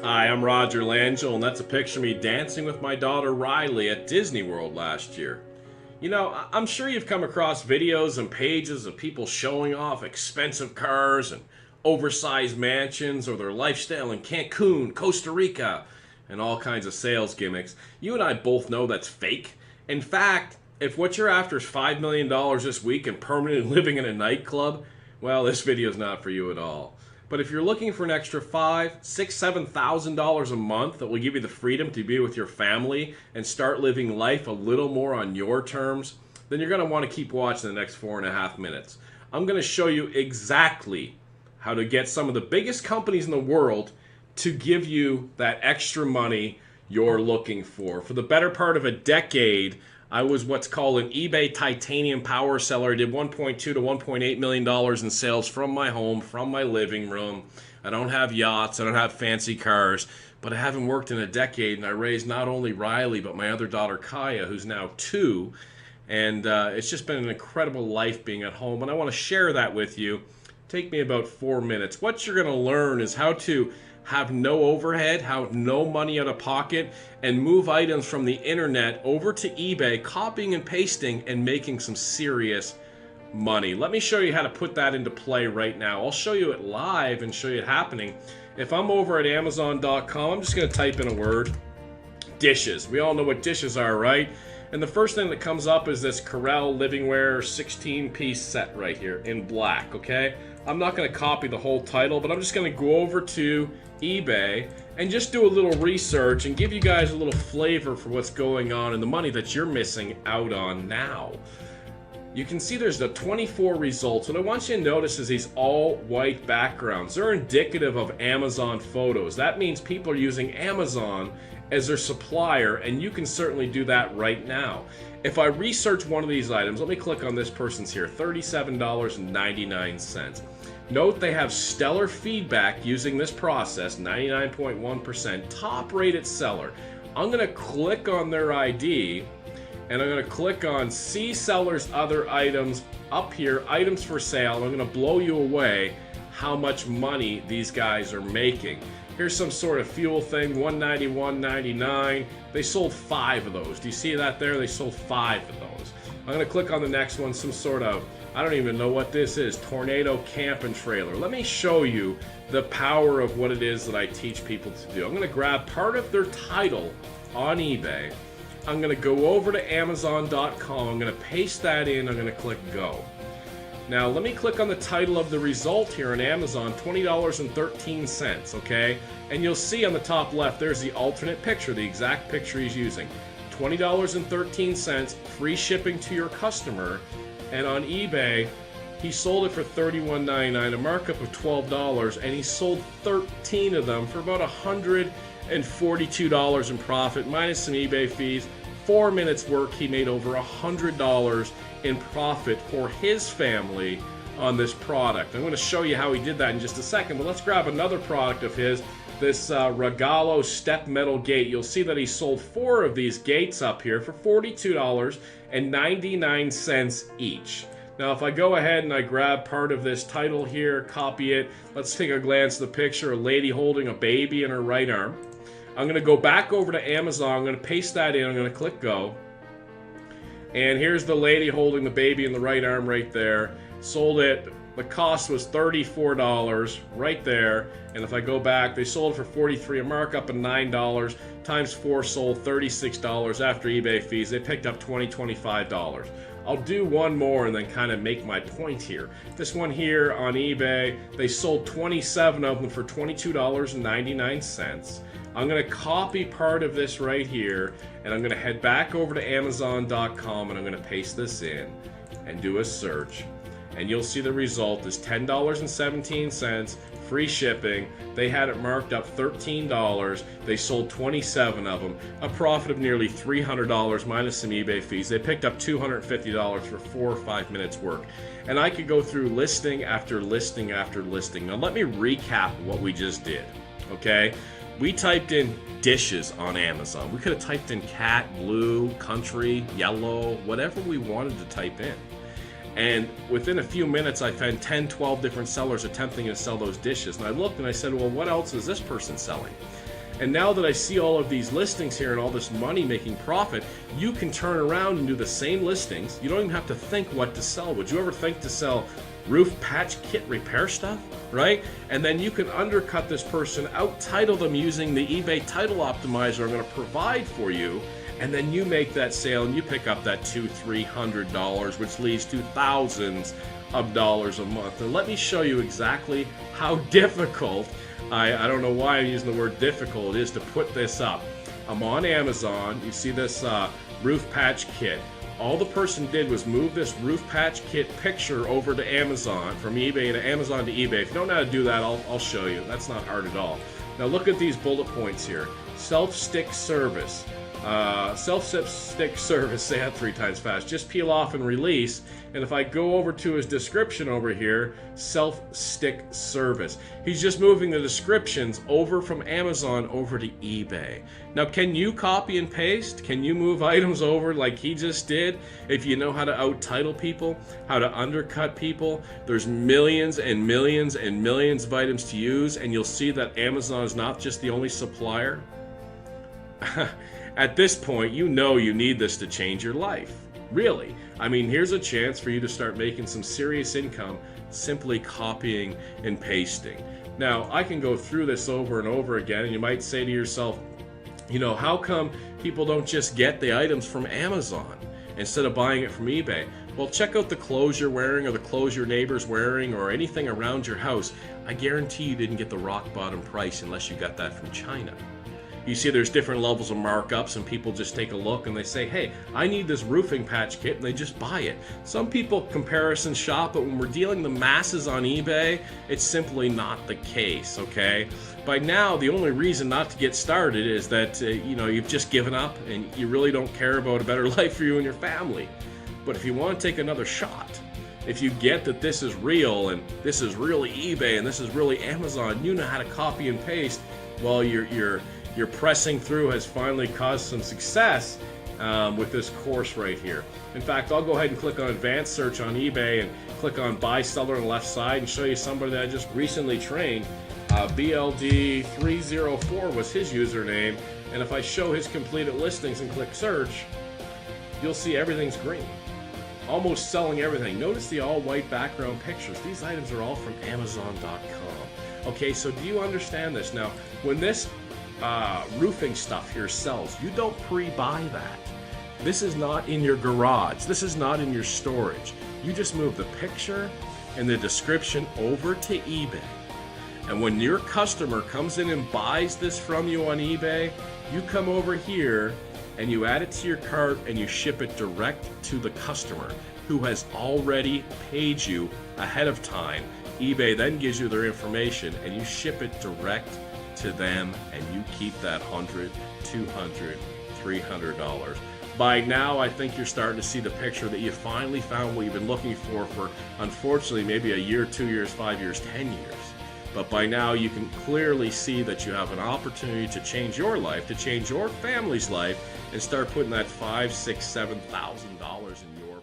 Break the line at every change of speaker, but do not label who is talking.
Hi, I'm Roger Langell, and that's a picture of me dancing with my daughter Riley at Disney World last year. You know, I'm sure you've come across videos and pages of people showing off expensive cars and oversized mansions or their lifestyle in Cancun, Costa Rica, and all kinds of sales gimmicks. You and I both know that's fake. In fact, if what you're after is $5 million this week and permanently living in a nightclub, well, this video is not for you at all. But if you're looking for an extra $5, $6, $7,000 a month that will give you the freedom to be with your family and start living life a little more on your terms, then you're going to want to keep watching the next 4.5 minutes. I'm going to show you exactly how to get some of the biggest companies in the world to give you that extra money you're looking for. For the better part of a decade, I was what's called an eBay titanium power seller. I did $1.2 to $1.8 million in sales from my home, from my living room. I don't have yachts, I don't have fancy cars, but I haven't worked in a decade, and I raised not only Riley, but my other daughter Kaya, who's now 2. And it's just been an incredible life being at home, and I want to share that with you. Take me about 4 minutes. What you're going to learn is how to have no overhead, have no money out of pocket, and move items from the internet over to eBay, copying and pasting and making some serious money. Let me show you how to put that into play right now. I'll show you it live and show you it happening. If I'm over at Amazon.com, I'm just going to type in a word, dishes. We all know what dishes are, right? And the first thing that comes up is this Corel Livingware 16-piece set right here in black, okay? I'm not going to copy the whole title, but I'm just going to go over to eBay and just do a little research and give you guys a little flavor for what's going on and the money that you're missing out on now. You can see there's the 24 results. What I want you to notice is these all white backgrounds. They're indicative of Amazon photos. That means people are using Amazon as their supplier, and you can certainly do that right now. If I research one of these items, let me click on this person's here, $37.99. Note they have stellar feedback using this process, 99.1%, top rated seller. I'm going to click on their ID, and I'm going to click on see seller's other items up here, items for sale. I'm going to blow you away how much money these guys are making. Here's some sort of fuel thing, $191.99. They sold 5 of those. Do you see that there? They sold 5 of those. I'm going to click on the next one, some sort of, I don't even know what this is, Tornado Camp and Trailer. Let me show you the power of what it is that I teach people to do. I'm going to grab part of their title on eBay. I'm going to go over to Amazon.com. I'm going to paste that in. I'm going to click Go. Now, let me click on the title of the result here on Amazon, $20.13, okay? And you'll see on the top left, there's the alternate picture, the exact picture he's using. $20.13, free shipping to your customer. And on eBay, he sold it for $31.99, a markup of $12, and he sold 13 of them for about $142 in profit, minus some eBay fees. 4 minutes work, he made over $100 in profit for his family on this product. I'm going to show you how he did that in just a second, but let's grab another product of his, this Regalo step metal gate. You'll see that he sold 4 of these gates up here for $42.99 each. Now if I go ahead and I grab part of this title here, copy it, let's take a glance at the picture, a lady holding a baby in her right arm. I'm going to go back over to Amazon, I'm going to paste that in, I'm going to click Go. And here's the lady holding the baby in the right arm right there. Sold it, the cost was $34 right there. And if I go back, they sold it for $43, a markup of $9, times 4 sold $36 after eBay fees. They picked up $20, $25. I'll do one more and then kind of make my point here. This one here on eBay, they sold 27 of them for $22.99. I'm going to copy part of this right here, and I'm going to head back over to Amazon.com, and I'm going to paste this in and do a search. And you'll see the result is $10.17, free shipping. They had it marked up $13. They sold 27 of them, a profit of nearly $300 minus some eBay fees. They picked up $250 for 4 or 5 minutes work. And I could go through listing after listing after listing. Now let me recap what we just did, okay? We typed in dishes on Amazon. We could have typed in cat, blue, country, yellow, whatever we wanted to type in. And within a few minutes, I found 10, 12 different sellers attempting to sell those dishes. And I looked and I said, well, what else is this person selling? And now that I see all of these listings here and all this money making profit, you can turn around and do the same listings. You don't even have to think what to sell. Would you ever think to sell roof patch kit repair stuff, right? And then you can undercut this person, out-title them using the eBay title optimizer I'm going to provide for you, and then you make that sale and you pick up that $200-300, which leads to thousands of dollars a month. And let me show you exactly how difficult, I don't know why I'm using the word difficult, it is to put this up. I'm on Amazon. You see this roof patch kit. All the person did was move this roof patch kit picture over to Amazon, from eBay to Amazon to eBay. If you don't know how to do that, I'll show you. That's not hard at all. Now look at these bullet points here. Self-stick service. Self-stick service, say that 3 times fast. Just peel off and release. And if I go over to his description over here, self-stick service. He's just moving the descriptions over from Amazon over to eBay. Now, can you copy and paste? Can you move items over like he just did? If you know how to out-title people, how to undercut people, there's millions and millions and millions of items to use, and you'll see that Amazon is not just the only supplier. At this point, you know you need this to change your life. Really. I mean, here's a chance for you to start making some serious income simply copying and pasting. Now, I can go through this over and over again, and you might say to yourself, you know, how come people don't just get the items from Amazon instead of buying it from eBay? Well, check out the clothes you're wearing or the clothes your neighbor's wearing or anything around your house. I guarantee you didn't get the rock bottom price unless you got that from China. You see there's different levels of markups, and people just take a look and they say, hey, I need this roofing patch kit, and they just buy it. Some people comparison shop, but when we're dealing the masses on eBay, it's simply not the case, okay? By now, the only reason not to get started is that you know, you've just given up and you really don't care about a better life for you and your family. But if you want to take another shot, if you get that this is real and this is really eBay and this is really Amazon, you know how to copy and paste, well, your pressing through has finally caused some success with this course right here. In fact, I'll go ahead and click on advanced search on eBay and click on buy seller on the left side and show you somebody that I just recently trained. BLD304 was his username, and if I show his completed listings and click search, you'll see everything's green. Almost selling everything. Notice the all white background pictures. These items are all from Amazon.com. Okay, so do you understand this? Now, when this roofing stuff here sells, you don't pre-buy that. This is not in your garage. This is not in your storage. You just move the picture and the description over to eBay. And when your customer comes in and buys this from you on eBay, you come over here and you add it to your cart and you ship it direct to the customer who has already paid you ahead of time. eBay then gives you their information and you ship it direct to them, and you keep that $100, $200, $300. By now, I think you're starting to see the picture that you finally found what you've been looking for unfortunately, maybe a year, 2 years, 5 years, 10 years. But by now, you can clearly see that you have an opportunity to change your life, to change your family's life, and start putting that $5,000, $6,000, $7,000 in your